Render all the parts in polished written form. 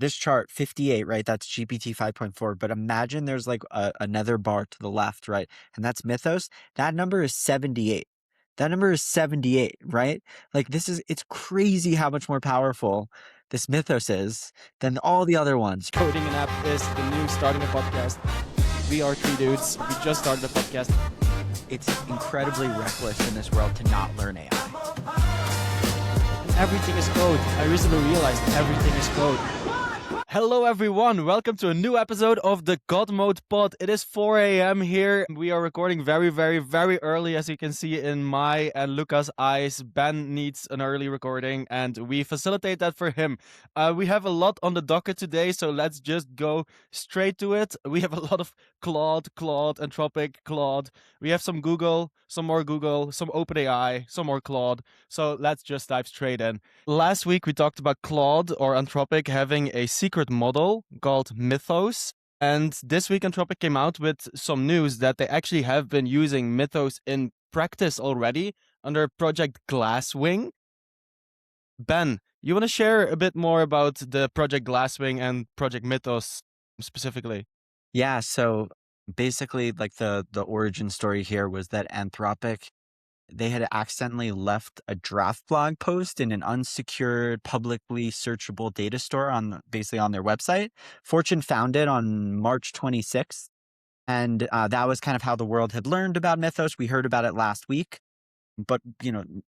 this chart 58, right? That's GPT 5.4. But imagine there's like another bar to the left, right? And that's Mythos. That number is 78. That number is 78, right? Like it's crazy how much more powerful this Mythos is than all the other ones. Coding an app is the new starting a podcast. We are three dudes. We just started a podcast. It's incredibly reckless in this world to not learn AI. And everything is code. I recently realized everything is code. Hello everyone, welcome to a new episode of the God Mode Pod. It is 4 a.m. here. We are recording very early, as you can see in my and Luca's eyes. Ben needs an early recording and we facilitate that for him. We have a lot on the docket today, so let's just go straight to it. We have a lot of Claude, Anthropic, Claude. We have some Google, some more Google, some OpenAI, some more Claude. So let's just dive straight in. Last week, we talked about Claude or Anthropic having a secret model called Mythos. And this week, Anthropic came out with some news that they actually have been using Mythos in practice already under Project Glasswing. Ben, you want to share a bit more about the Project Glasswing and Project Mythos specifically? Yeah, so basically like the origin story here was that Anthropic, they had accidentally left a draft blog post in an unsecured, publicly searchable data store basically on their website. Fortune found it on March 26th. And that was kind of how the world had learned about Mythos. We heard about it last week. But,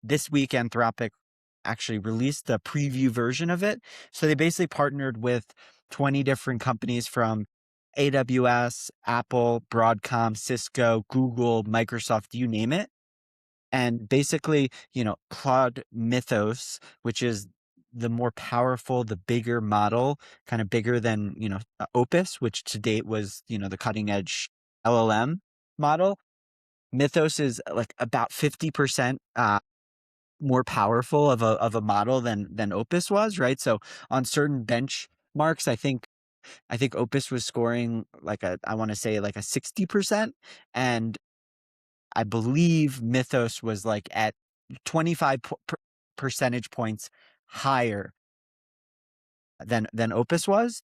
this week Anthropic actually released the preview version of it. So they basically partnered with 20 different companies from AWS, Apple, Broadcom, Cisco, Google, Microsoft, you name it. And basically, Claude Mythos, which is the more powerful, the bigger model, kind of bigger than, Opus, which to date was, the cutting edge LLM model. Mythos is like about 50% more powerful of a model than Opus was, right? So on certain benchmarks, I think Opus was scoring I want to say like a 60%, and I believe Mythos was like at 25 percentage points higher than Opus was.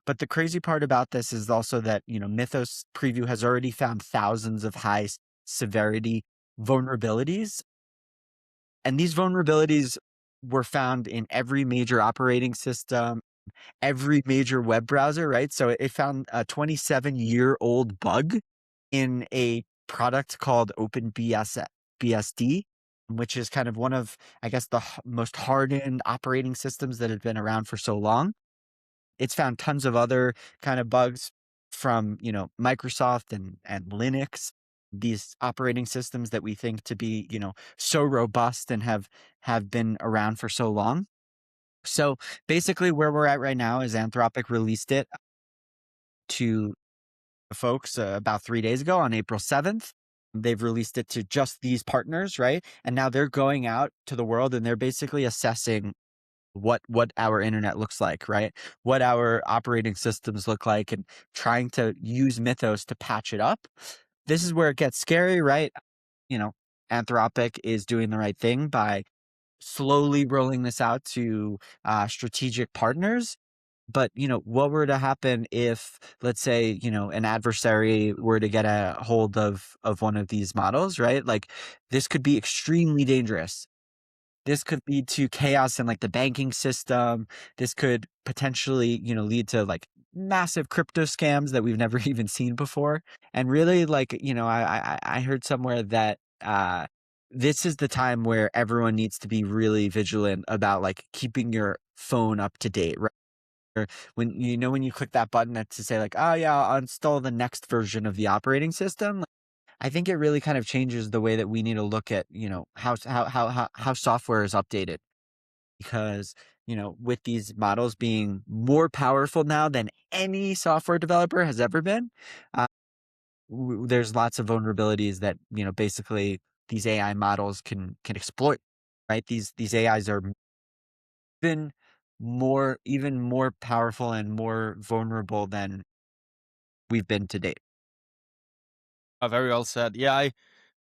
But the crazy part about this is also that, Mythos preview has already found thousands of high severity vulnerabilities. And these vulnerabilities were found in every major operating system, every major web browser, right? So it found a 27-year-old bug in a product called OpenBSD, which is kind of one of, I guess, the most hardened operating systems that have been around for so long. It's found tons of other kind of bugs from, Microsoft and Linux, these operating systems that we think to be, so robust and have been around for so long. So basically where we're at right now is Anthropic released it to folks about 3 days ago on April 7th. They've released it to just these partners, right? And now they're going out to the world and they're basically assessing what our internet looks like, right? What our operating systems look like, and trying to use Mythos to patch it up. This is where it gets scary, right? Anthropic is doing the right thing by slowly rolling this out to strategic partners. But, what were to happen if, let's say, an adversary were to get a hold of one of these models, right? Like, this could be extremely dangerous. This could lead to chaos in like the banking system. This could potentially, lead to like massive crypto scams that we've never even seen before. And really, like, I heard somewhere that this is the time where everyone needs to be really vigilant about like keeping your phone up to date, right? Or when when you click that button to say like, oh yeah, I'll install the next version of the operating system. I think it really kind of changes the way that we need to look at, how software is updated, because, with these models being more powerful now than any software developer has ever been, there's lots of vulnerabilities that, basically these AI models can exploit, right? These AIs are even more powerful and more vulnerable than we've been to date. Very well said. Yeah,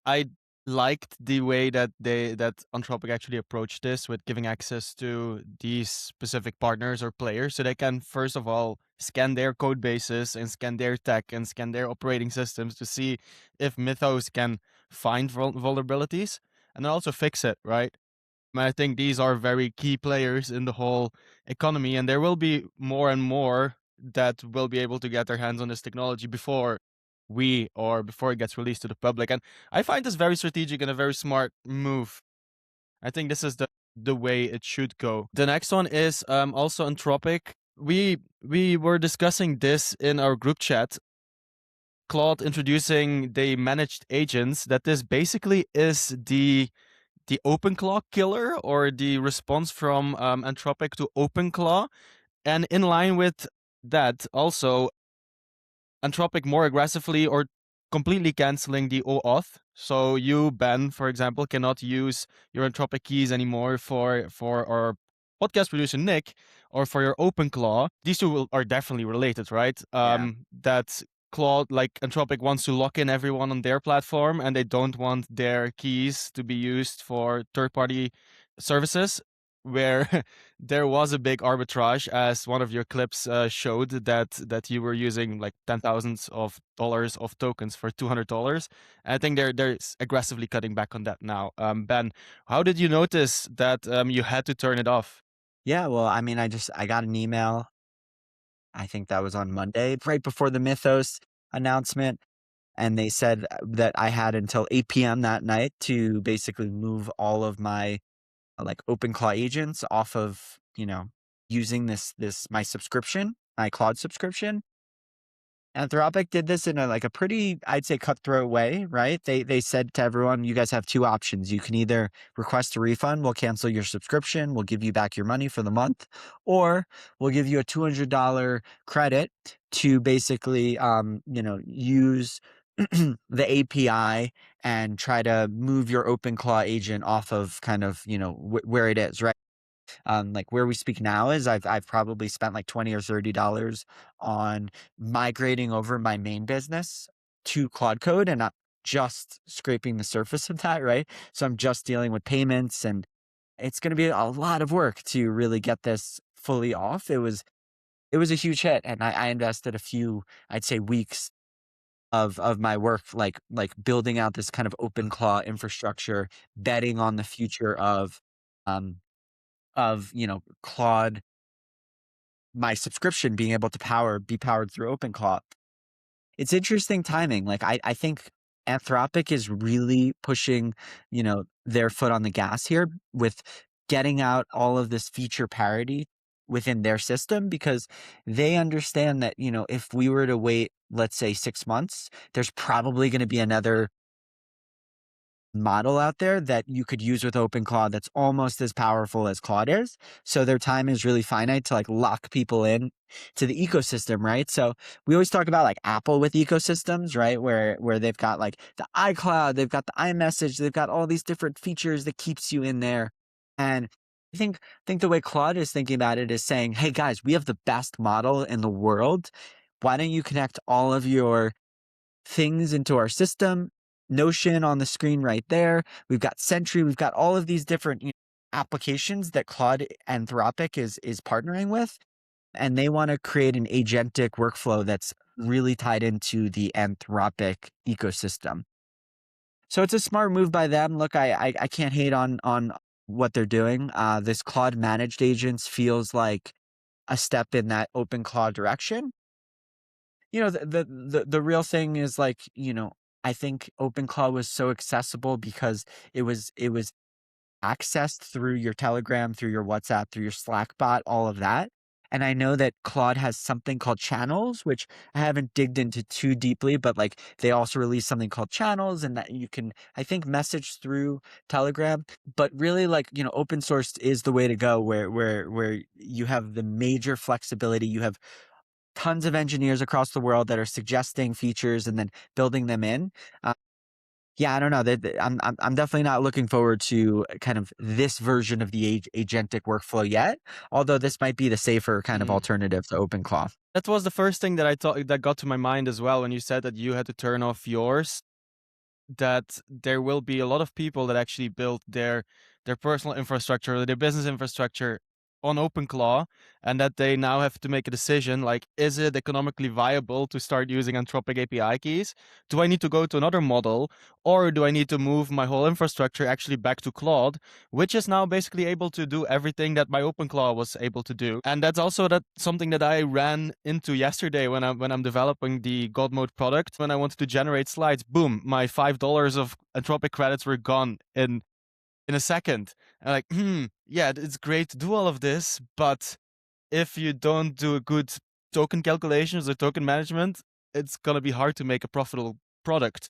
I liked the way that Anthropic actually approached this with giving access to these specific partners or players, so they can first of all scan their code bases and scan their tech and scan their operating systems to see if Mythos can find vulnerabilities and then also fix it, right? I think these are very key players in the whole economy, and there will be more and more that will be able to get their hands on this technology before before it gets released to the public. And I find this very strategic and a very smart move. I think this is the way it should go. The next one is also Anthropic. We were discussing this in our group chat. Claude introducing the managed agents, that this basically is the OpenClaw killer, or the response from Anthropic to OpenClaw. And in line with that, also Anthropic more aggressively or completely canceling the OAuth. So you, Ben, for example, cannot use your Anthropic keys anymore for our podcast producer Nick, or for your OpenClaw. These two are definitely related, right? Yeah. That Claude, like Anthropic, wants to lock in everyone on their platform, and they don't want their keys to be used for third-party services, where there was a big arbitrage, as one of your clips showed, that you were using like $10,000s of tokens for $200. And I think they're aggressively cutting back on that now. Ben, how did you notice that you had to turn it off? Yeah, well, I mean, I got an email. I think that was on Monday, right before the Mythos announcement, and they said that I had until 8 p.m. that night to basically move all of my like OpenClaw agents off of, using this my subscription, my Claude subscription. Anthropic did this in a pretty, I'd say, cutthroat way, right? They said to everyone, you guys have two options. You can either request a refund, we'll cancel your subscription, we'll give you back your money for the month, or we'll give you a $200 credit to basically use the API and try to move your OpenClaw agent off of kind of, where it is, right? Like where we speak now is I've probably spent like $20 or $30 on migrating over my main business to Claude Code, and I'm just scraping the surface of that, right? So I'm just dealing with payments, and it's going to be a lot of work to really get this fully off. It was a huge hit, and I invested a few, I'd say, weeks of my work, like building out this kind of OpenClaw infrastructure, betting on the future um, Claude, my subscription being able to be powered through OpenClaw. It's interesting timing. Like I think Anthropic is really pushing, their foot on the gas here with getting out all of this feature parity within their system, because they understand that, if we were to wait, let's say 6 months, there's probably going to be another model out there that you could use with OpenClaw that's almost as powerful as Claude is. So their time is really finite to like lock people in to the ecosystem, right? So we always talk about like Apple with ecosystems, right? Where they've got like the iCloud, they've got the iMessage, they've got all these different features that keeps you in there. And I think the way Claude is thinking about it is saying, hey guys, we have the best model in the world. Why don't you connect all of your things into our system? Notion on the screen right there. We've got Sentry. We've got all of these different applications that Claude Anthropic is partnering with, and they want to create an agentic workflow that's really tied into the Anthropic ecosystem. So it's a smart move by them. Look, I can't hate on what they're doing. This Claude managed agents feels like a step in that OpenClaw direction. The real thing is like, I think OpenClaw was so accessible because it was accessed through your Telegram, through your WhatsApp, through your Slack bot, all of that. And I know that Claude has something called channels, which I haven't digged into too deeply, but like they also released something called channels, and that you can, I think, message through Telegram. But really, like, open source is the way to go, where you have the major flexibility. You have tons of engineers across the world that are suggesting features and then building them in. Yeah, I don't know. I'm definitely not looking forward to kind of this version of the agentic workflow yet. Although this might be the safer kind of alternative to OpenClaw. That was the first thing that I thought that got to my mind as well when you said that you had to turn off yours. that there will be a lot of people that actually build their personal infrastructure or their business infrastructure on OpenClaw, and that they now have to make a decision like, is it economically viable to start using Anthropic API keys? Do I need to go to another model, or do I need to move my whole infrastructure actually back to Claude, which is now basically able to do everything that my OpenClaw was able to do? And that's also something that I ran into yesterday when I'm developing the God Mode product. When I wanted to generate slides, boom, my $5 of Anthropic credits were gone in a second. And like, yeah, it's great to do all of this, but if you don't do a good token calculations or token management, it's gonna be hard to make a profitable product.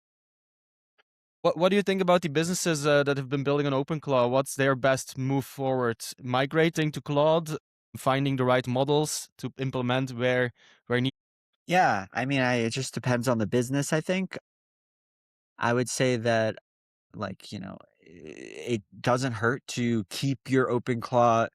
What do you think about the businesses that have been building on OpenClaw? What's their best move forward? Migrating to Claude, finding the right models to implement where need. Yeah, I mean, it just depends on the business, I think. I would say that, like, it doesn't hurt to keep your OpenClaw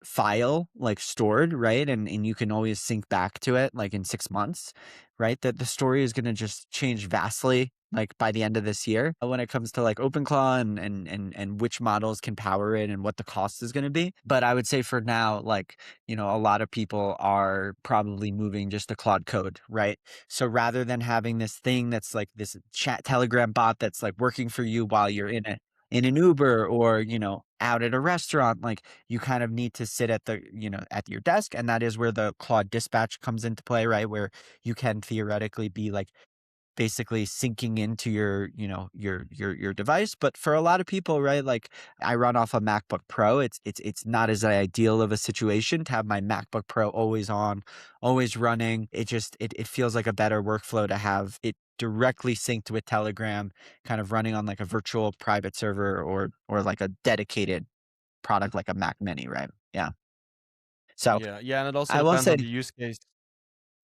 file like stored, right? And you can always sync back to it like in 6 months, right? That the story is going to just change vastly like by the end of this year when it comes to like OpenClaw and which models can power it and what the cost is going to be. But I would say for now, like, a lot of people are probably moving just to Claude Code, right? So rather than having this thing that's like this chat Telegram bot that's like working for you while you're in an Uber or, out at a restaurant, like you kind of need to sit at at your desk. And that is where the Claude dispatch comes into play, right? Where you can theoretically be like basically syncing into your device. But for a lot of people, right, like I run off a MacBook Pro. It's not as ideal of a situation to have my MacBook Pro always on, always running. It feels like a better workflow to have it directly synced with Telegram, kind of running on like a virtual private server or like a dedicated product like a Mac Mini, right? Yeah. So Yeah, and it also I will depends say, on the use case.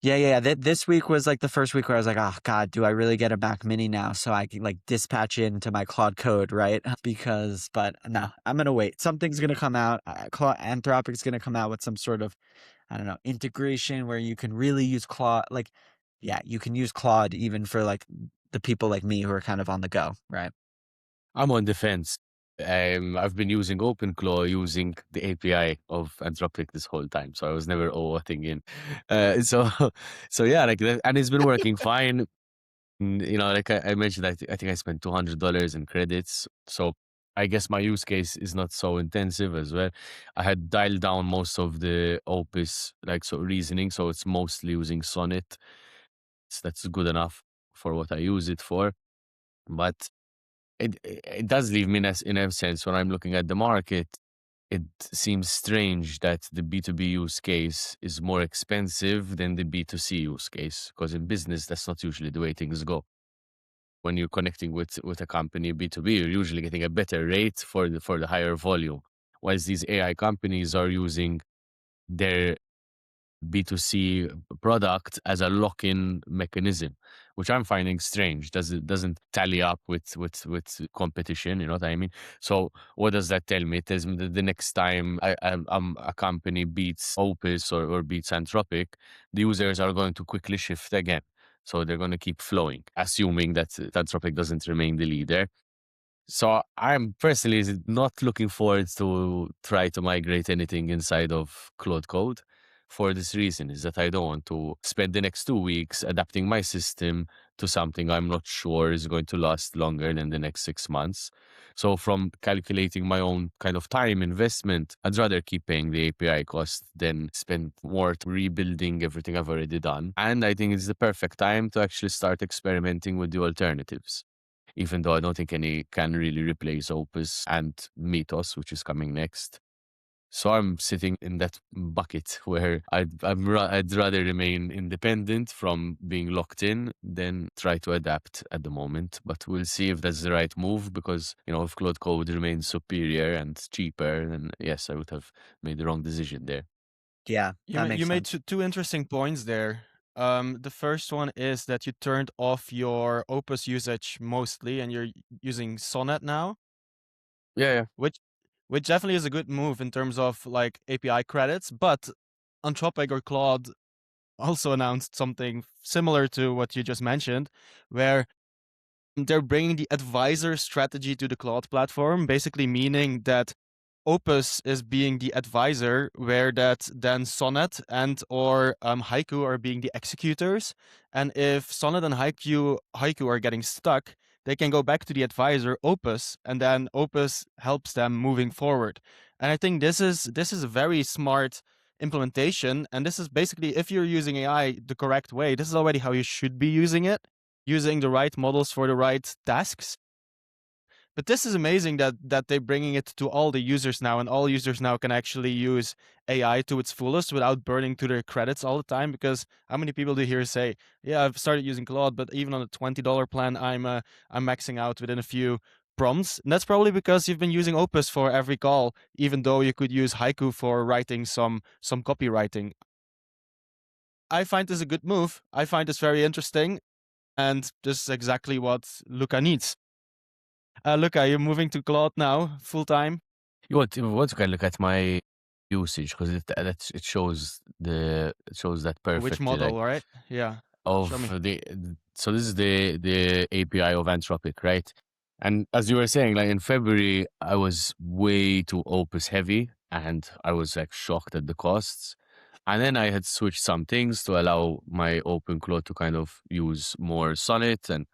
yeah. This week was like the first week where I was like, oh God, do I really get a Mac Mini now so I can like dispatch into my Claude Code, right? But no, I'm gonna wait. Something's gonna come out. Anthropic's gonna come out with some sort of, I don't know, integration where you can really use Claude. Like, yeah, you can use Claude even for like the people like me who are kind of on the go, right? I'm on the fence. I've been using OpenClaw using the API of Anthropic this whole time, so I was never OAuthing in. So, so yeah, like that, and it's been working fine. Like I mentioned, I think I spent $200 in credits. So I guess my use case is not so intensive as well. I had dialed down most of the Opus reasoning, so it's mostly using Sonnet. So that's good enough for what I use it for, but it does leave me in a sense when I'm looking at the market. It seems strange that the B2B use case is more expensive than the B2C use case, because in business that's not usually the way things go. When you're connecting with a company B2B, you're usually getting a better rate for the higher volume, whilst these AI companies are using their B2C product as a lock-in mechanism, which I'm finding strange. Doesn't tally up with competition, you know what I mean? So what does that tell me? It tells me that the next time a company beats Opus or beats Anthropic, the users are going to quickly shift again. So they're going to keep flowing, assuming that Anthropic doesn't remain the leader. So I'm personally not looking forward to try to migrate anything inside of Claude Code for this reason, is that I don't want to spend the next 2 weeks adapting my system to something I'm not sure is going to last longer than the next 6 months. So from calculating my own kind of time investment, I'd rather keep paying the API cost than spend more rebuilding everything I've already done. And I think it's the perfect time to actually start experimenting with the alternatives, even though I don't think any can really replace Opus and Mythos, which is coming next. So I'm sitting in that bucket where I'd rather remain independent from being locked in than try to adapt at the moment. But we'll see if that's the right move, because, if Claude Code remains superior and cheaper, then yes, I would have made the wrong decision there. Yeah, that You makes made sense. two interesting points there. The first one is that you turned off your Opus usage mostly, and you're using Sonnet now, Yeah. which which definitely is a good move in terms of like API credits. But Anthropic or Claude also announced something similar to what you just mentioned, where they're bringing the advisor strategy to the Claude platform, basically meaning that Opus is being the advisor, where that then Sonnet and or Haiku are being the executors. And if Sonnet and Haiku are getting stuck, they can go back to the advisor Opus, and then Opus helps them moving forward. And I think this is a very smart implementation. And this is basically, if you're using AI the correct way, this is already how you should be using it, using the right models for the right tasks. But this is amazing that they're bringing it to all the users now, and all users now can actually use AI to its fullest without burning to their credits all the time. Because how many people do you hear say, "Yeah, I've started using Claude, but even on a $20 plan, I'm maxing out within a few prompts." And that's probably because you've been using Opus for every call, even though you could use Haiku for writing some copywriting. I find this a good move. I find this very interesting, and this is exactly what Luca needs. Luca, you're moving to Claude now, full time. You can look at my usage because it shows that Which perfectly, model, like, right? Yeah. Show me. of so this is the API of Anthropic, right? And as you were saying, like in February, I was way too Opus heavy, and I was like shocked at the costs. And then I had switched some things to allow my OpenClaw to kind of use more Sonnet, and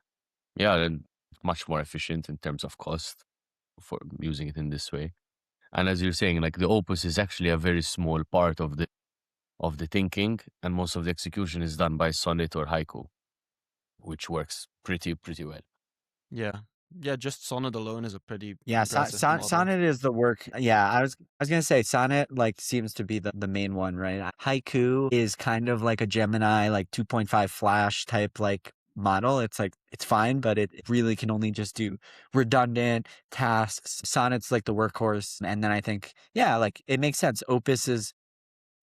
yeah, and much more efficient in terms of cost for using it in this way. And as you're saying, like the Opus is actually a very small part of the thinking, and most of the execution is done by Sonnet or Haiku, which works pretty well. Yeah. Yeah, just Sonnet alone is a pretty Yeah, impressive model. Sonnet is the work. Yeah, I was gonna say Sonnet like seems to be the main one, right? Haiku is kind of like a Gemini, like 2.5 Flash type like model. It's like it's fine, but it really can only just do redundant tasks. Sonnet's like the workhorse, and then I think yeah, like it makes sense. Opus is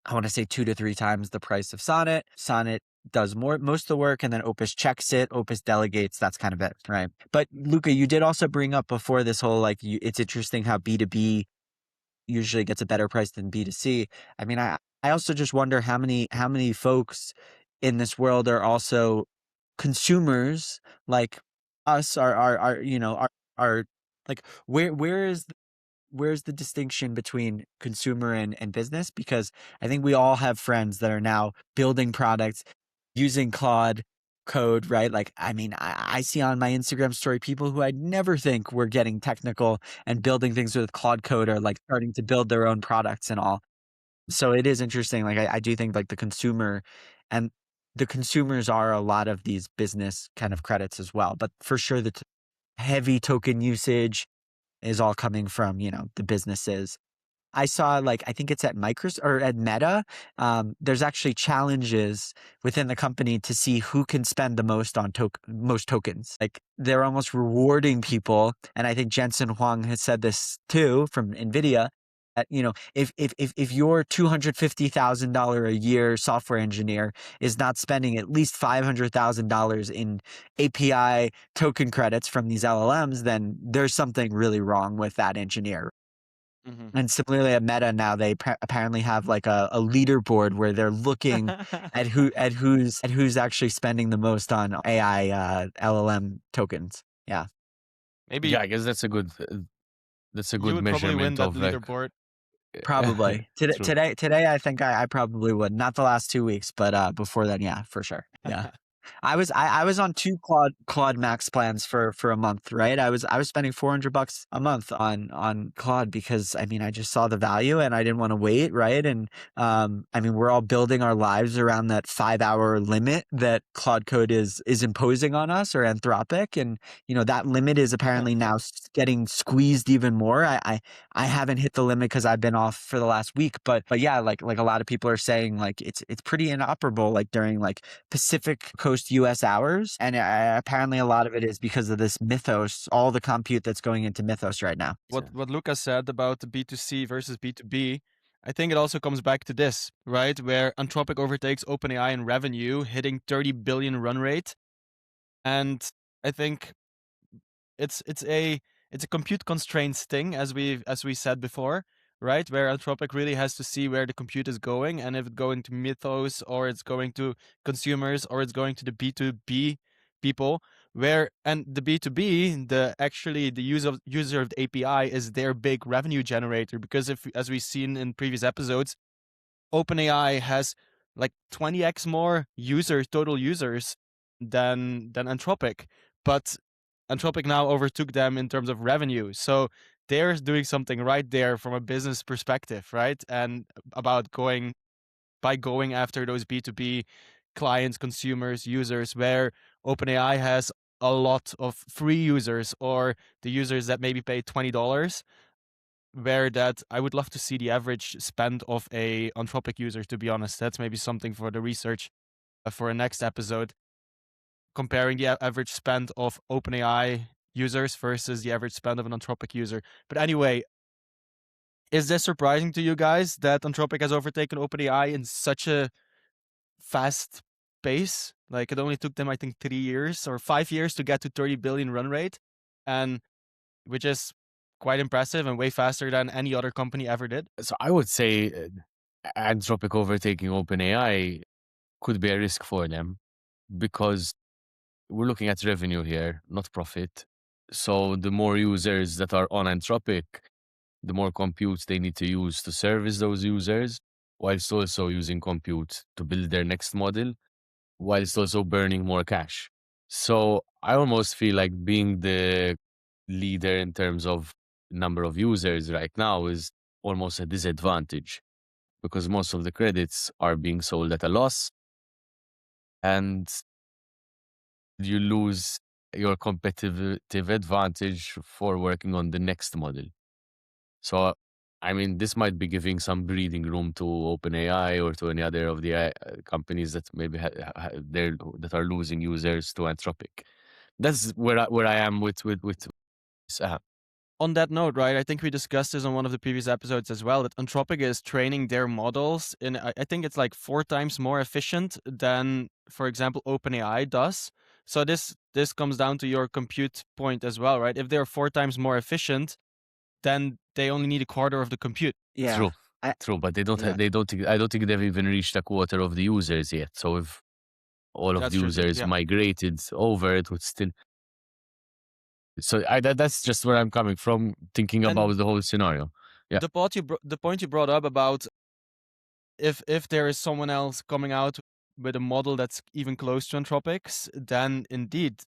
I want to say 2 to 3 times the price of Sonnet. Sonnet does most of the work, and then Opus checks it. Opus delegates. That's kind of it, right? But Luca, you did also bring up before this whole like it's interesting how B2B usually gets a better price than B2C. I mean, I also just wonder how many folks in this world are also consumers like us are are like where's the distinction between consumer and business? Because I think we all have friends that are now building products using Claude code, right? Like, I mean, I see on my Instagram story people who I'd never think were getting technical and building things with Claude code are like starting to build their own products and all. So it is interesting. Like, I do think like and the consumers are a lot of these business kind of credits as well. But for sure, the heavy token usage is all coming from, the businesses. I saw like I think it's at Microsoft or at Meta. There's actually challenges within the company to see who can spend the most on most tokens. Like they're almost rewarding people, and I think Jensen Huang has said this too from NVIDIA. That if your $250,000 a year software engineer is not spending at least $500,000 in API token credits from these LLMs, then there's something really wrong with that engineer. Mm-hmm. And similarly at Meta now they apparently have like a leaderboard where they're looking at who's actually spending the most on AI LLM tokens. Yeah. Maybe Yeah, I guess that's a good you would probably win measurement that of like leaderboard. Probably. true. Today I think I probably would. Not the last 2 weeks, but before then, yeah, for sure. Yeah. I was on 2 Claude Max plans for a month, right? I was spending $400 a month on Claude because I mean I just saw the value and I didn't want to wait, right? And I mean we're all building our lives around that 5-hour limit that Claude Code is imposing on us, or Anthropic, and that limit is apparently now getting squeezed even more. I haven't hit the limit because I've been off for the last week, but yeah, like a lot of people are saying like it's pretty inoperable like during like Pacific Coast US hours, and apparently a lot of it is because of this Mythos, all the compute that's going into Mythos right now. What Luca said about the B2C versus B2B, I think it also comes back to this, right? Where Anthropic overtakes OpenAI in revenue, hitting 30 billion run rate. And I think it's a compute constraints thing, as we said before, right? Where Anthropic really has to see where the compute is going, and if it's going to Mythos or it's going to consumers or it's going to the B2B people. and the B2B, the user of the API is their big revenue generator, because as we've seen in previous episodes, OpenAI has like 20x more total users than Anthropic, but Anthropic now overtook them in terms of revenue. So they're doing something right there from a business perspective, right? And about going after those B2B clients, consumers, users, where OpenAI has a lot of free users, or the users that maybe pay $20, where that I would love to see the average spend of a Anthropic user, to be honest. That's maybe something for the research for a next episode, comparing the average spend of OpenAI users versus the average spend of an Anthropic user. But anyway, is this surprising to you guys that Anthropic has overtaken OpenAI in such a fast pace? Like, it only took them, I think, 3 years or 5 years to get to 30 billion run rate, and which is quite impressive and way faster than any other company ever did. So I would say Anthropic overtaking OpenAI could be a risk for them, because we're looking at revenue here, not profit. So the more users that are on Anthropic, the more compute they need to use to service those users, whilst also using compute to build their next model, whilst also burning more cash. So I almost feel like being the leader in terms of number of users right now is almost a disadvantage, because most of the credits are being sold at a loss, and you lose your competitive advantage for working on the next model. So, I mean, this might be giving some breathing room to OpenAI or to any other of the companies that maybe that are losing users to Anthropic. That's where I am with this app. On that note, right, I think we discussed this on one of the previous episodes as well, that Anthropic is training their models in, I think it's like 4 times more efficient than, for example, OpenAI does. So this comes down to your compute point as well, right? If they're 4 times more efficient, then they only need a quarter of the compute. Yeah. True. True, but they don't Yeah. I don't think they've even reached a quarter of the users yet. So if all of That's the true too, users yeah. migrated over, it would still. So that's just where I'm coming from, thinking And about the whole scenario. Yeah. the point you brought up about if there is someone else coming out with a model that's even close to Anthropic's, then indeed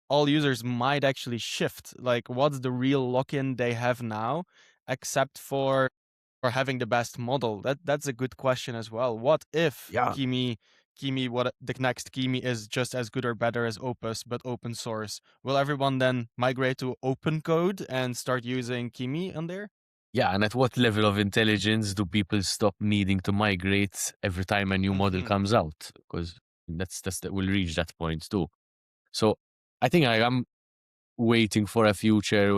all users might actually shift. Like, what's the real lock-in they have now, except for having the best model? That's a good question as well. What if Yeah. Kimi, what the next Kimi is just as good or better as Opus, but open source? Will everyone then migrate to open code and start using Kimi on there? Yeah, and at what level of intelligence do people stop needing to migrate every time a new model comes out? Because that will reach that point too. So I think I am waiting for a future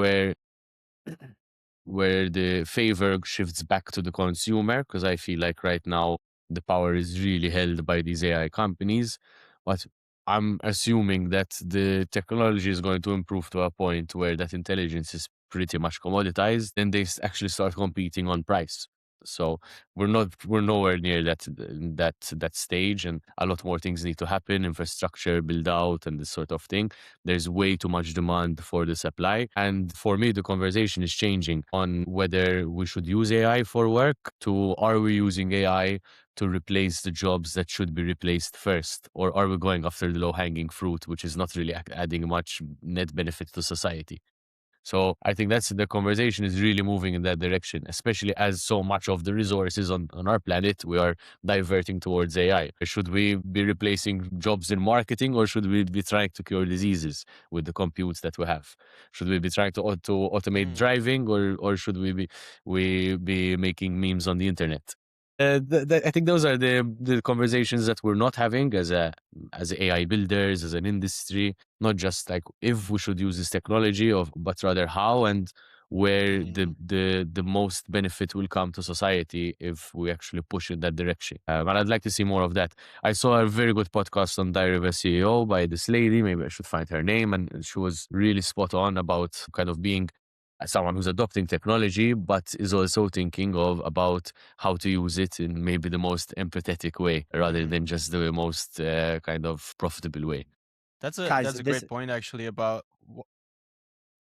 where the favor shifts back to the consumer, because I feel like right now the power is really held by these AI companies. But I'm assuming that the technology is going to improve to a point where that intelligence is pretty much commoditized, then they actually start competing on price. So we're nowhere near that stage, and a lot more things need to happen, infrastructure build out and this sort of thing. There's way too much demand for the supply, and for me the conversation is changing on whether we should use AI for work to are we using AI to replace the jobs that should be replaced first, or are we going after the low hanging fruit, which is not really adding much net benefit to society. So I think that's the conversation is really moving in that direction, especially as so much of the resources on our planet, we are diverting towards AI. Should we be replacing jobs in marketing, or should we be trying to cure diseases with the compute that we have? Should we be trying to automate driving, or should we be making memes on the internet? I think those are the conversations that we're not having as AI builders, as an industry. Not just like if we should use this technology, but rather how and where the most benefit will come to society if we actually push in that direction. And I'd like to see more of that. I saw a very good podcast on Diary of a CEO by this lady. Maybe I should find her name, and she was really spot on about kind of being someone who's adopting technology, but is also thinking about how to use it in maybe the most empathetic way rather than just the most kind of profitable way. Guys, that's a great point actually about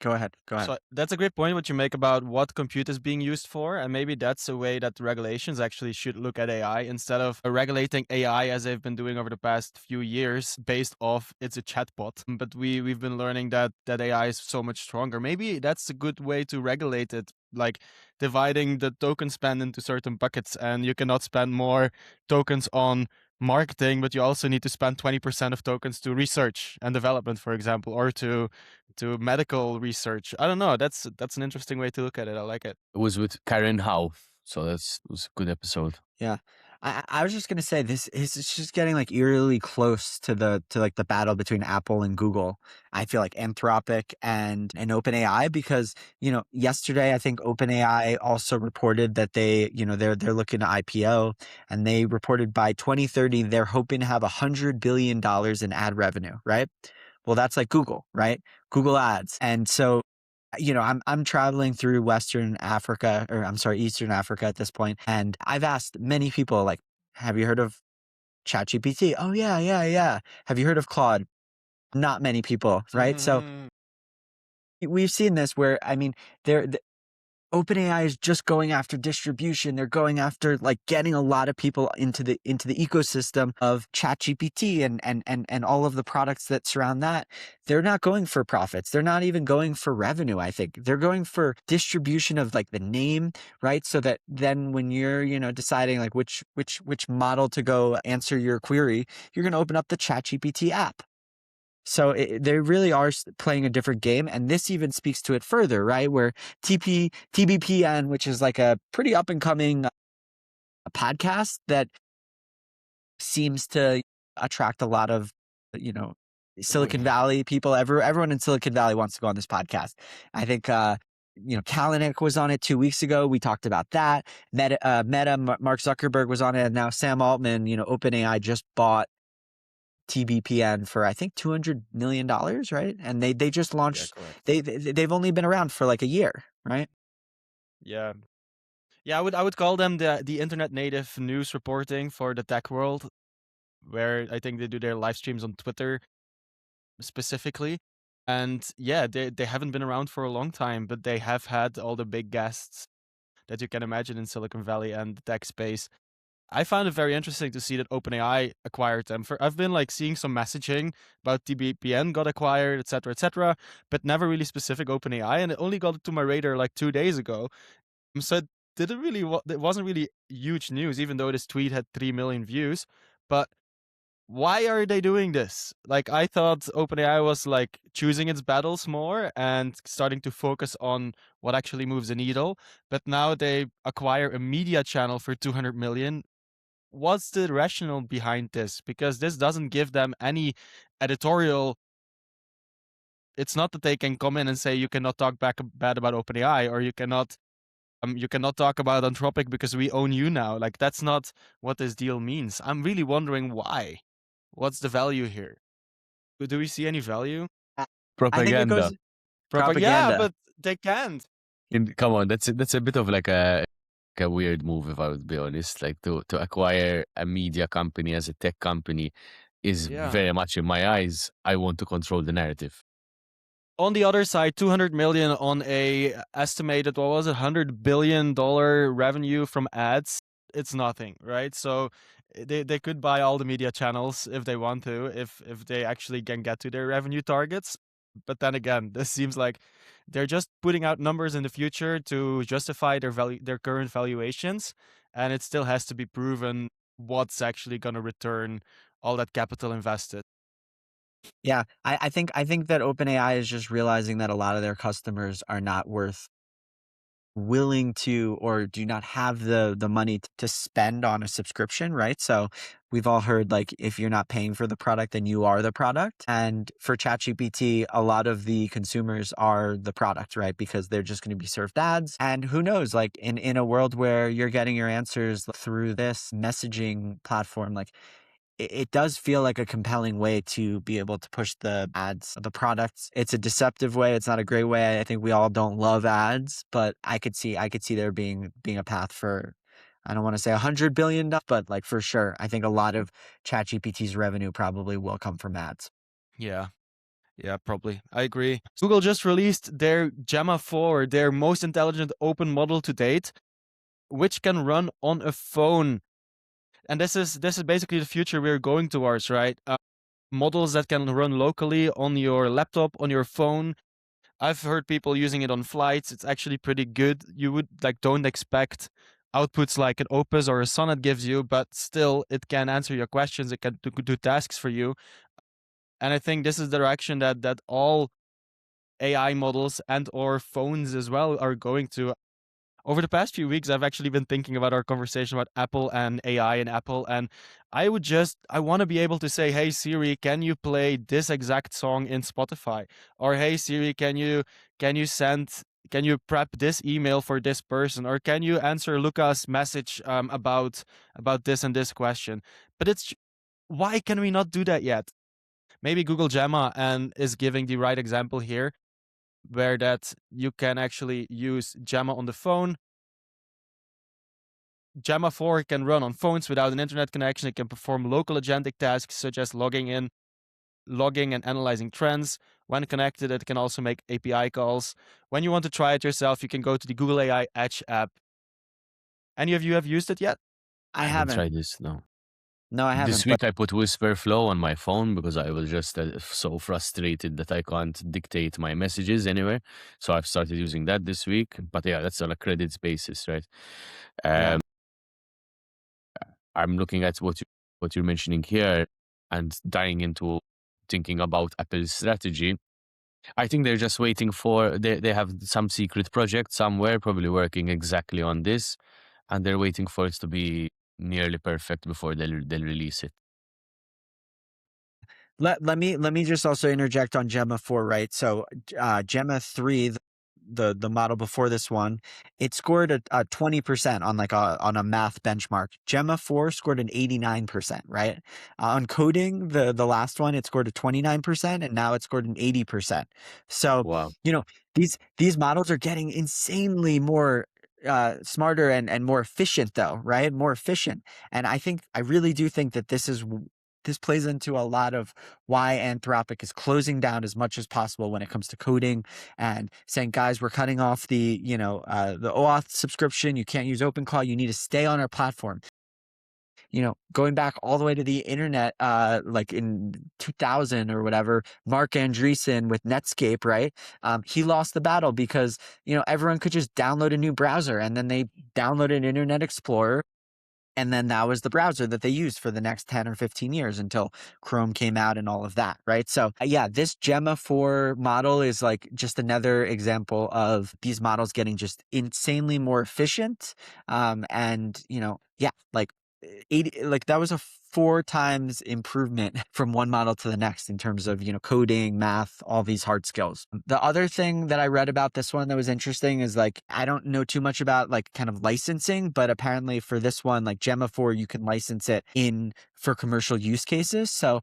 go ahead. Go ahead. So that's a great point what you make about what compute is being used for, and maybe that's a way that the regulations actually should look at AI instead of regulating AI as they've been doing over the past few years based off it's a chatbot. But we've been learning that AI is so much stronger. Maybe that's a good way to regulate it, like dividing the token spend into certain buckets, and you cannot spend more tokens on marketing, but you also need to spend 20% of tokens to research and development, for example, or to medical research. I don't know. That's an interesting way to look at it. I like it. It was with Karen Howe, so was a good episode. Yeah. I was just gonna say this is just getting like eerily close to the battle between Apple and Google. I feel like Anthropic and OpenAI, because yesterday I think OpenAI also reported that they're looking to IPO, and they reported by 2030 they're hoping to have $100 billion in ad revenue, right? Well, that's like Google, right? Google Ads. And so I'm traveling through Eastern Africa at this point, and I've asked many people, like, have you heard of ChatGPT? Oh yeah, yeah, yeah. Have you heard of Claude? Not many people, right? So we've seen this where, I mean, OpenAI is just going after distribution. They're going after like getting a lot of people into the ecosystem of ChatGPT and all of the products that surround that. They're not going for profits. They're not even going for revenue. I think they're going for distribution of like the name, right? So that then when you're deciding like which model to go answer your query, you're going to open up the ChatGPT app. So they really are playing a different game. And this even speaks to it further, right? Where TBPN, which is like a pretty up and coming podcast that seems to attract a lot of, Silicon Valley people. Everyone in Silicon Valley wants to go on this podcast. I think, Kalanick was on it 2 weeks ago. We talked about that. Meta, Mark Zuckerberg was on it. And now Sam Altman, OpenAI just bought TBPN for I think $200 million, right? And they just launched. They've only been around for like a year, right? Yeah. I would call them the internet native news reporting for the tech world, where I think they do their live streams on Twitter specifically. And yeah, they haven't been around for a long time, but they have had all the big guests that you can imagine in Silicon Valley and the tech space. I found it very interesting to see that OpenAI acquired them. I've been like seeing some messaging about TBPN got acquired, etc., but never really specific OpenAI, and it only got to my radar like 2 days ago. So it wasn't really huge news, even though this tweet had 3 million views. But why are they doing this? Like, I thought OpenAI was like choosing its battles more and starting to focus on what actually moves the needle. But now they acquire a media channel for 200 million. What's the rationale behind this? Because this doesn't give them any editorial. It's not that they can come in and say you cannot talk bad about OpenAI, or you cannot talk about Anthropic because we own you now. Like, that's not what this deal means. I'm really wondering why. What's the value here? Do we see any value? I think it goes propaganda. Yeah, but they can't. Come on, that's a bit of like a weird move, if I would be honest. Like to acquire a media company as a tech company is very much, in my eyes, I want to control the narrative. On the other side, 200 million on a estimated, what was it, $100 billion revenue from ads. It's nothing, right? So they could buy all the media channels if they want to, if they actually can get to their revenue targets. But then again, this seems like they're just putting out numbers in the future to justify their current valuations, and it still has to be proven what's actually going to return all that capital invested. Yeah, I think that OpenAI is just realizing that a lot of their customers are not willing to, or do not have the money to spend on a subscription, right? So we've all heard, like, if you're not paying for the product, then you are the product. And for ChatGPT, a lot of the consumers are the product, right? Because they're just going to be served ads. And who knows, like in a world where you're getting your answers through this messaging platform, like it does feel like a compelling way to be able to push the ads, the products. It's a deceptive way. It's not a great way. I think we all don't love ads, but I could see there being a path for, I don't want to say $100 billion, but like for sure, I think a lot of ChatGPT's revenue probably will come from ads. Yeah. Yeah, probably. I agree. Google just released their Gemma 4, their most intelligent open model to date, which can run on a phone. And this is basically the future we're going towards, right? Models that can run locally on your laptop, on your phone. I've heard people using it on flights. It's actually pretty good. You would don't expect outputs like an Opus or a Sonnet gives you, but still it can answer your questions. It can do tasks for you. And I think this is the direction that all AI models and or phones as well are going to. Over the past few weeks, I've actually been thinking about our conversation about Apple and AI and Apple, and I want to be able to say, "Hey Siri, can you play this exact song in Spotify?" Or "Hey Siri, can you prep this email for this person?" Or "Can you answer Luca's message about this and this question?" But why can we not do that yet? Maybe Google Gemma is giving the right example here, where that you can actually use Gemma on the phone. Gemma 4 can run on phones without an internet connection. It can perform local agentic tasks such as logging and analyzing trends. When connected, it can also make API calls. When you want to try it yourself, you can go to the Google AI Edge app. Any of you have used it yet? I haven't haven't. tried this, no. No, I haven't. This week I put Whisper Flow on my phone because I was just so frustrated that I can't dictate my messages anywhere. So I've started using that this week. But yeah, that's on a credits basis, right? Yeah. I'm looking at what you're mentioning here and diving into thinking about Apple's strategy. I think they're just waiting for they have some secret project somewhere, probably working exactly on this, and they're waiting for it to be nearly perfect before they'll release it. Let me just also interject on Gemma 4, right? So Gemma 3, the model before this one, it scored a 20% on on a math benchmark. Gemma 4 scored an 89%, right? On coding, the last one, it scored a 29%, and now it scored an 80%. So, Wow. these models are getting insanely more smarter and more efficient though, right? More efficient. And I really do think that this plays into a lot of why Anthropic is closing down as much as possible when it comes to coding and saying, guys, we're cutting off the OAuth subscription. You can't use OpenClaw. You need to stay on our platform. Going back all the way to the internet, like in 2000 or whatever, Mark Andreessen with Netscape, right? He lost the battle because, everyone could just download a new browser, and then they downloaded Internet Explorer. And then that was the browser that they used for the next 10 or 15 years until Chrome came out and all of that, right? So yeah, this Gemma 4 model is like just another example of these models getting just insanely more efficient. And, yeah, like 80, like that was a 4 times improvement from one model to the next in terms of, coding, math, all these hard skills. The other thing that I read about this one that was interesting is I don't know too much about kind of licensing, but apparently for this one, like Gemma 4, you can license it for commercial use cases. So,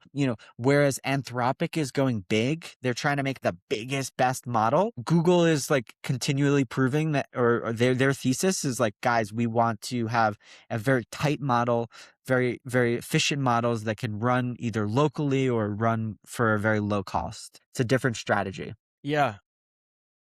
whereas Anthropic is going big, they're trying to make the biggest, best model. Google is continually proving that, or their thesis is guys, we want to have a very tight model, very, very efficient models that can run either locally or run for a very low cost. It's a different strategy. Yeah.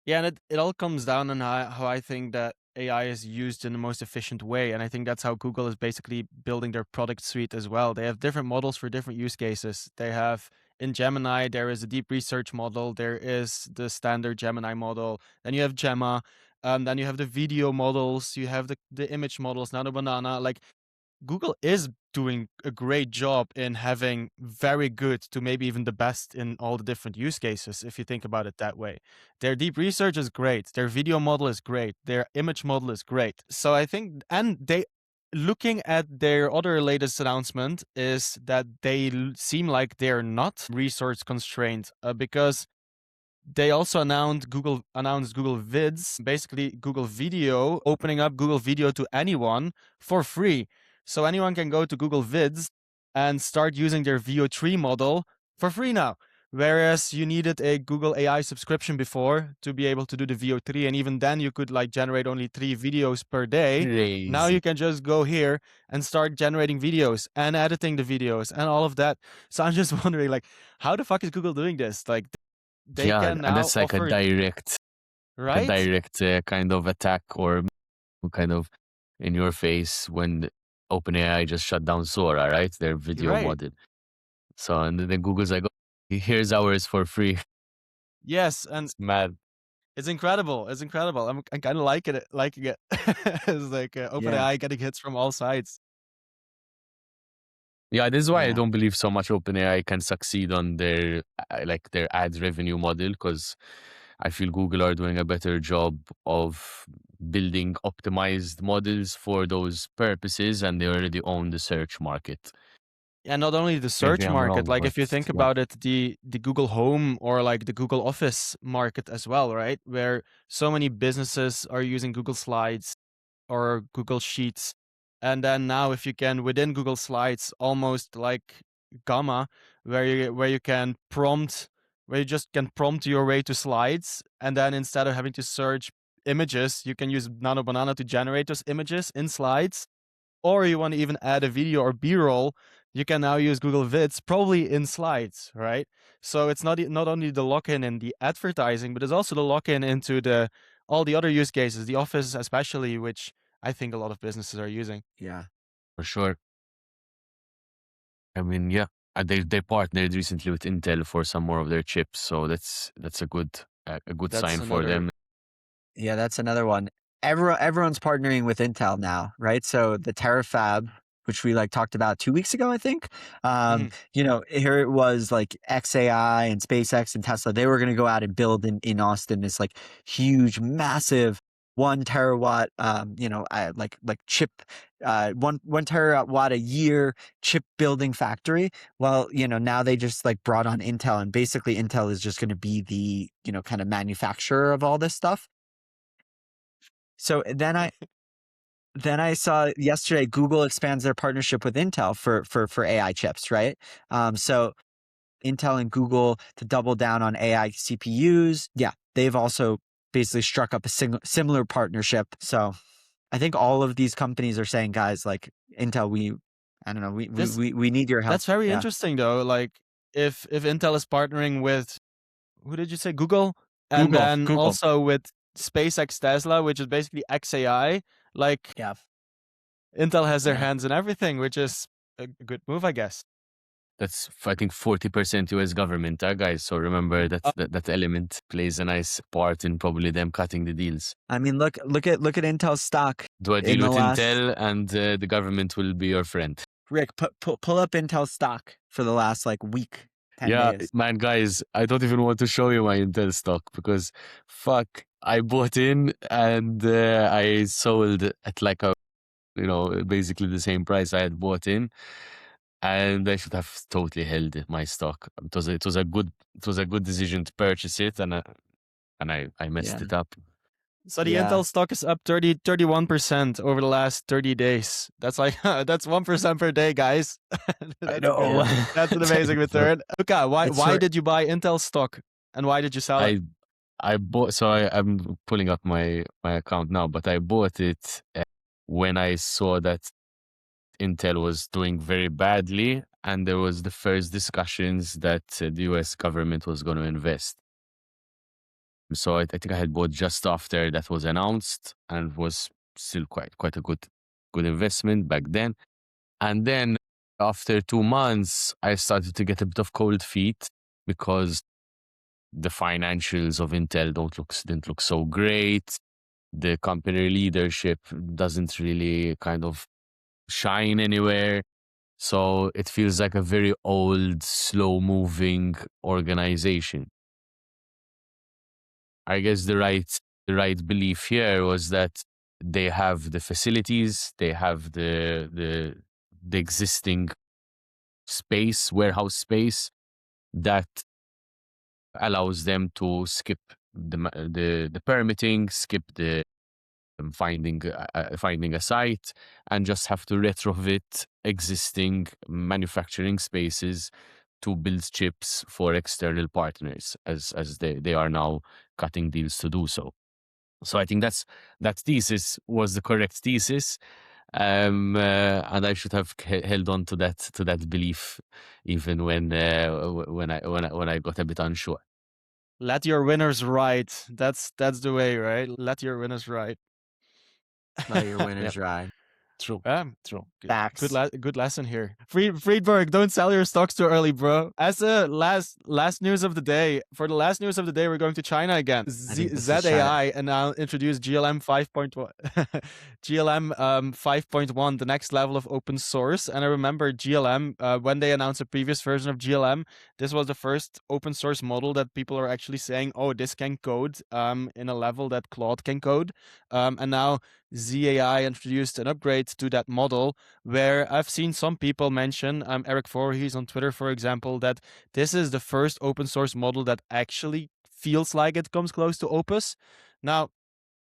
Yeah, and it all comes down on how I think that AI is used in the most efficient way. And I think that's how Google is basically building their product suite as well. They have different models for different use cases. They have in Gemini, there is a deep research model. There is the standard Gemini model. Then you have Gemma. Then you have the video models. You have the image models, now the banana. Google is doing a great job in having very good to maybe even the best in all the different use cases, if you think about it that way. Their deep research is great. Their video model is great. Their image model is great. So I think, and looking at their other latest announcement is that they seem like they're not resource constrained because they also announced Google Vids, basically Google Video, opening up Google Video to anyone for free. So anyone can go to Google Vids and start using their VO3 model for free now, Whereas you needed a Google AI subscription before to be able to do the VO3, and even then you could like generate only 3 videos per day. Now you Crazy. can just go here and start generating videos and editing the videos and all of that. So I'm just wondering, like, how the fuck is Google doing this? Like, they Yeah, can and now that's like offer, a right? direct kind of attack or kind of in your face when OpenAI just shut down Sora, right? Their You're video right. model. So and then Google's like, oh, here's ours for free. Yes, and It's mad. it's incredible. It's incredible. I'm kind of liking it. It's like Yeah. OpenAI getting hits from all sides. Yeah, this is why I Yeah. don't believe so much OpenAI can succeed on their like their ads revenue model, because I feel Google are doing a better job of building optimized models for those purposes, and they already own the search market. And not only the Maybe search I'm market, wrong, like but if you think yeah, about it, the Google Home or like the Google Office market as well, right? Where so many businesses are using Google Slides or Google Sheets. And then now if you can within Google Slides, almost like Gamma, where you can prompt, where you just can prompt your way to slides, and then instead of having to search images, you can use Nano Banana to generate those images in slides. Or you want to even add a video or B-roll, you can now use Google Vids, probably in slides, right? So it's not only the lock-in in the advertising, but it's also the lock-in into the all the other use cases, the Office especially, which I think a lot of businesses are using. Yeah. for sure. I mean, yeah, they partnered recently with Intel for some more of their chips, so that's a good That's sign for another. them. Yeah, that's another one. Everyone's partnering with Intel now, right? So the Terafab, which we like talked about 2 weeks ago, I think. Mhm. Here it was like XAI and SpaceX and Tesla. They were going to go out and build in Austin this like huge, massive 1 terawatt, like chip, 1 terawatt a year chip building factory. Well, now they just like brought on Intel, and basically Intel is just going to be the kind of manufacturer of all this stuff. So then I saw yesterday Google expands their partnership with Intel for AI chips, right? So Intel and Google to double down on AI CPUs. Yeah, they've also basically struck up a similar partnership. So I think all of these companies are saying, guys, like Intel, I don't know, This we need your help. that's very Yeah, interesting though. Like if Intel is partnering with, who did you say, Google, and then Google. also with SpaceX Tesla, which is basically XAI, like Yeah, Intel has their yeah, hands in everything, which is a good move, I guess. That's I think 40% US government, guys. So remember Uh, that element plays a nice part in probably them cutting the deals. I mean, look at Intel's stock Do a in deal the with last. Intel, and the government will be your friend. Rick, pull up Intel stock for the last like week, 10 Yeah, days. man, guys, I don't even want to show you my Intel stock because fuck, I bought in and I sold at like basically the same price I had bought in, and I should have totally held my stock. It was a good decision to purchase it, and I messed Yeah. it up. so the Yeah. Intel stock is up 31% over the last 30 days. That's like that's 1% per day, guys. I that's know. Yeah. that's an amazing So return. Luca, why It's why for did you buy Intel stock and why did you sell it? I I bought. So I'm pulling up my account now, but I bought it when I saw that Intel was doing very badly, and there was the first discussions that the US government was going to invest. So I think I had bought just after that was announced, and was still quite a good investment back then. And then after 2 months, I started to get a bit of cold feet because the financials of Intel didn't look so great. The company leadership doesn't really kind of shine anywhere. So it feels like a very old, slow moving organization. I guess the right belief here was that they have the facilities, they have the existing space, warehouse space, that allows them to skip the permitting, skip the finding a site, and just have to retrofit existing manufacturing spaces to build chips for external partners, as they are now cutting deals to do so. So I think that thesis was the correct thesis, and I should have held on to that belief even when I got a bit unsure. Let your winners ride. That's the way, right? Let your winners ride. Let your winners ride. True. True. Facts. Good lesson here. Friedberg, don't sell your stocks too early, bro. As the last news of the day, for the last news of the day, we're going to China again. think this is ZAI and now introduced GLM 5.1, GLM 5.1, the next level of open source. And I remember GLM when they announced a previous version of GLM. This was the first open source model that people are actually saying, oh, this can code in a level that Claude can code. And now ZAI introduced an upgrade to that model where I've seen some people mention, Eric Voorhees on Twitter, for example, that this is the first open source model that actually feels like it comes close to Opus. Now,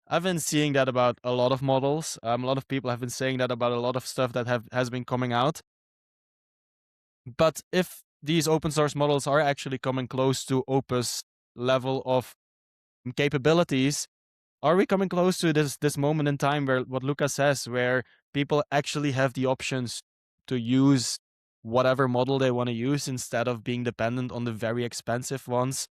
I've been seeing that about a lot of models. A lot of people have been saying that about a lot of stuff that has been coming out. But if these open source models are actually coming close to Opus level of capabilities, are we coming close to this moment in time where what Luca says, where people actually have the options to use whatever model they want to use instead of being dependent on the very expensive ones,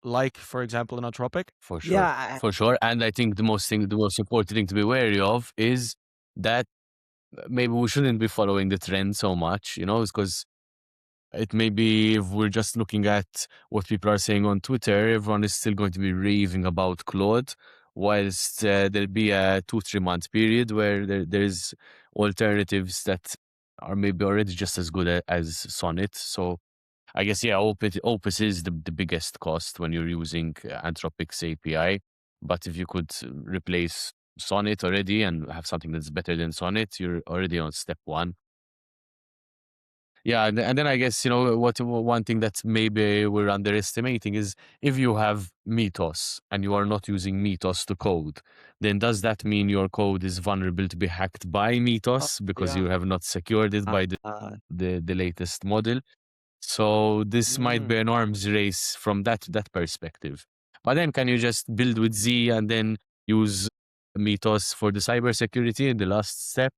like, for example, an Anthropic? For sure. Yeah. For sure. And I think the most important thing to be wary of is that maybe we shouldn't be following the trend so much, because it may be, if we're just looking at what people are saying on Twitter, everyone is still going to be raving about Claude, whilst there'll be a 2-3 month period where there's alternatives that are maybe already just as good as Sonnet. So I guess, yeah, Opus is the biggest cost when you're using Anthropic's API. But if you could replace Sonnet already and have something that's better than Sonnet, you're already on step one. Yeah, and then I guess, one thing that maybe we're underestimating is if you have Mythos and you are not using Mythos to code, then does that mean your code is vulnerable to be hacked by Mythos because you have not secured it by the latest model? So this might be an arms race from that perspective. But then can you just build with Z and then use Mythos for the cybersecurity in the last step?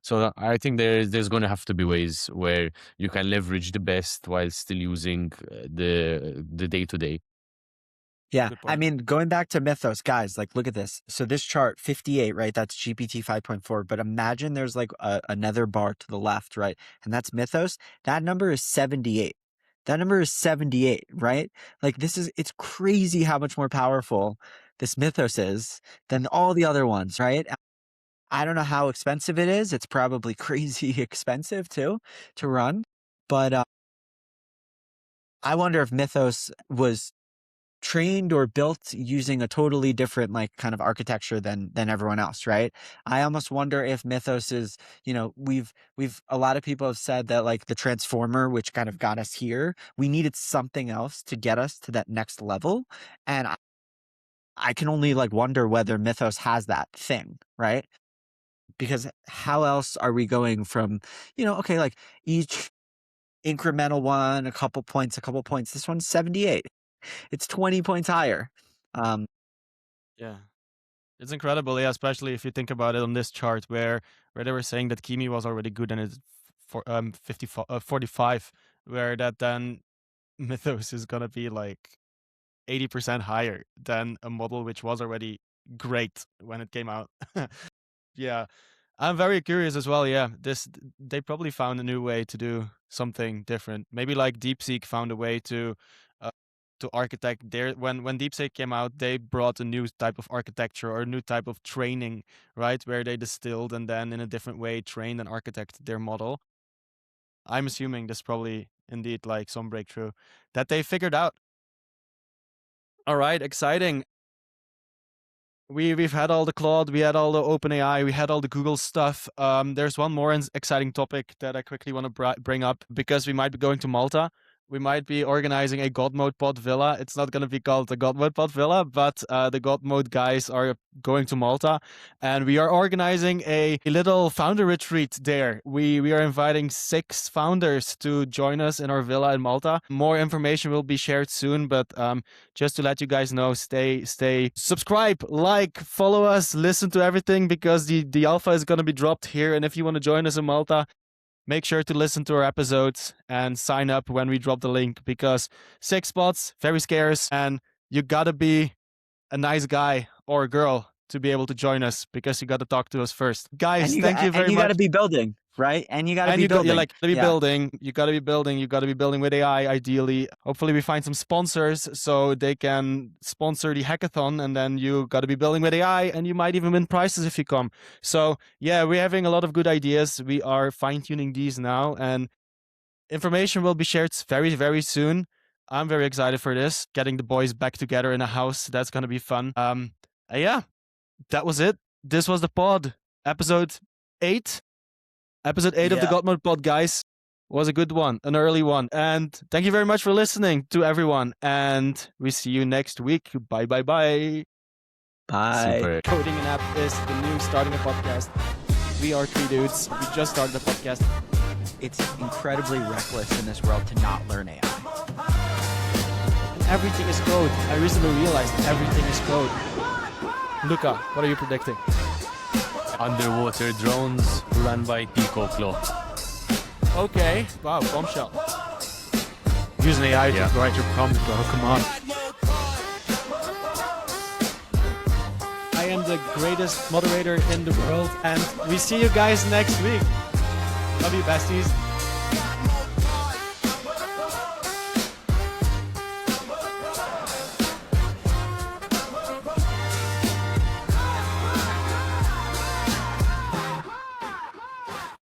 So I think there's going to have to be ways where you can leverage the best while still using the day-to-day. Yeah. I mean, going back to Mythos, guys, like, look at this. So this chart, 58, right? That's GPT 5.4. But imagine there's like another bar to the left, right? And that's Mythos. That number is 78. That number is 78, right? Like, it's crazy how much more powerful this Mythos is than all the other ones, right? I don't know how expensive it is. It's probably crazy expensive too to run. But I wonder if Mythos was trained or built using a totally different kind of architecture than everyone else, right? I almost wonder if Mythos is, we've a lot of people have said that like the transformer, which kind of got us here, we needed something else to get us to that next level. And I can only wonder whether Mythos has that thing, right? Because how else are we going from, okay, like each incremental one, a couple points. This one's 78. It's 20 points higher. Yeah. It's incredible, yeah, especially if you think about it on this chart where they were saying that Kimi was already good and it's 45, where that then Mythos is going to be like 80% higher than a model which was already great when it came out. Yeah. I'm very curious as well. Yeah, they probably found a new way to do something different. Maybe like DeepSeek found a way to architect their when DeepSeek came out, they brought a new type of architecture or a new type of training, right? Where they distilled and then in a different way trained and architected their model. I'm assuming this probably indeed like some breakthrough that they figured out. All right, exciting. We've had all the Claude, we had all the OpenAI, we had all the Google stuff. There's one more exciting topic that I quickly want to bring up because we might be going to Malta we might be organizing a God Mode Pod Villa. It's not going to be called the God Mode Pod Villa, but the God Mode guys are going to Malta, and we are organizing a little founder retreat there. We are inviting 6 founders to join us in our villa in Malta. More information will be shared soon, but just to let you guys know, stay subscribe, like, follow us, listen to everything, because the alpha is going to be dropped here. And if you want to join us in Malta, make sure to listen to our episodes and sign up when we drop the link, because 6 spots, very scarce, and you gotta be a nice guy or a girl to be able to join us, because you got to talk to us first. Guys, thank you very much. And you got to be building, right? And you got to be building. You got to be building. You got to be building. You got to be building with AI, ideally. Hopefully, we find some sponsors so they can sponsor the hackathon, and then you got to be building with AI, and you might even win prizes if you come. So yeah, we're having a lot of good ideas. We are fine-tuning these now, and information will be shared very, very soon. I'm very excited for this. Getting the boys back together in a house, that's going to be fun. Yeah, that was it. This was the pod, episode 8. Episode 8 of the God Mode Pod, guys. Was a good one, an early one. And thank you very much for listening to everyone. And we see you next week. Bye, bye, bye. Bye. Super. Coding an app is the new starting a podcast. We are 3 dudes. We just started a podcast. It's incredibly reckless in this world to not learn AI. And everything is code. I recently realized everything is code. Luca, what are you predicting? Underwater drones run by OpenClaw. Okay. Wow, bombshell. Using AI to write your prompt, bro. Come on. I am the greatest moderator in the world, and we see you guys next week. Love you, besties.